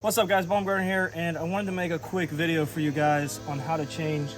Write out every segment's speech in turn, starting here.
What's up guys, Bombgardener here, and I wanted to make a quick video for you guys on how to change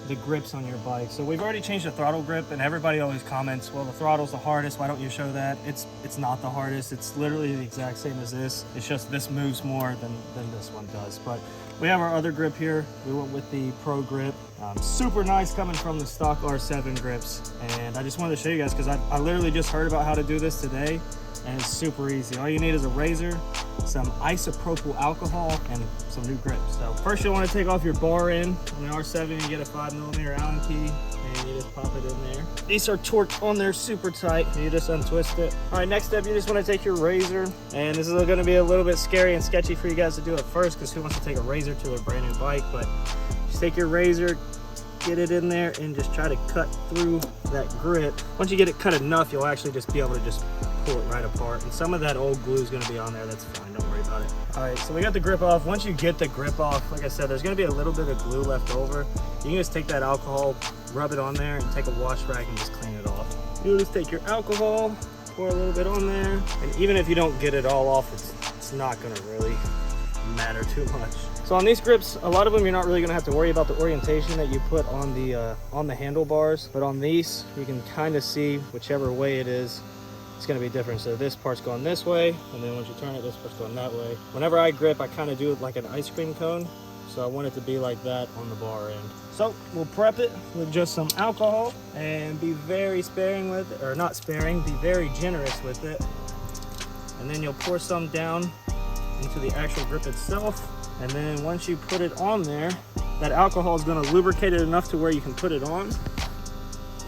the grips on your bike. So we've already changed the throttle grip, and everybody always comments, well, the throttle's the hardest, why don't you show that? It's not the hardest, it's literally the exact same as this. It's just this moves more than this one does. But we have our other grip here. We went with the Pro grip. Super nice coming from the stock R7 grips. And I just wanted to show you guys because I literally just heard about how to do this today, and it's super easy. All you need is a razor, some isopropyl alcohol, and some new grips. So first you'll want to take off your bar end. On the R7 you get a 5mm Allen key and you just pop it in there. These are torqued on there super tight. You just untwist it. All right, next step, you just want to take your razor, and this is going to be a little bit scary and sketchy for you guys to do at first because who wants to take a razor to a brand new bike? But just take your razor, get it in there, and just try to cut through that grip. Once you get it cut enough, you'll actually just be able to just pull it right apart, and some of that old glue is going to be on there. That's fine, don't worry about it. All right, so we got the grip off. Once you get the grip off, like I said, there's going to be a little bit of glue left over. You can just take that alcohol, rub it on there, and take a wash rag and just clean it off. You'll just take your alcohol, pour a little bit on there, and even if you don't get it all off, it's not going to really matter too much. So on these grips, a lot of them you're not really going to have to worry about the orientation that you put on the handlebars, but on these you can kind of see whichever way it is, it's going to be different. So this part's going this way, and then once you turn it, this part's going that way. Whenever I grip, I kind of do it like an ice cream cone, so I want it to be like that on the bar end. So we'll prep it with just some alcohol and be very sparing with it, or not sparing, be very generous with it. And then you'll pour some down into the actual grip itself. And then once you put it on there, that alcohol is going to lubricate it enough to where you can put it on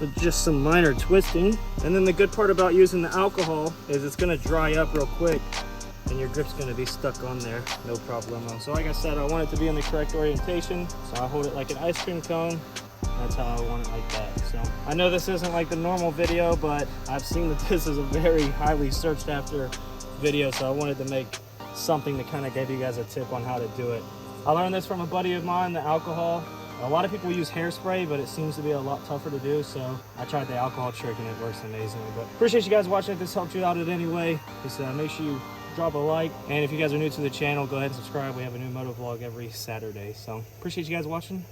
with just some minor twisting. And then the good part about using the alcohol is it's going to dry up real quick and your grip's going to be stuck on there, no problemo. So like I said, I want it to be in the correct orientation, so I hold it like an ice cream cone. That's how I want it, like that. So I know this isn't like the normal video, but I've seen that this is a very highly searched after video, so I wanted to make something to kind of give you guys a tip on how to do it. I learned this from a buddy of mine, the alcohol. A lot of people use hairspray, but it seems to be a lot tougher to do, so I tried the alcohol trick and it works amazingly. But appreciate you guys watching. If this helped you out in any way, just make sure you drop a like. And if you guys are new to the channel, go ahead and subscribe. We have a new moto vlog every Saturday. So appreciate you guys watching.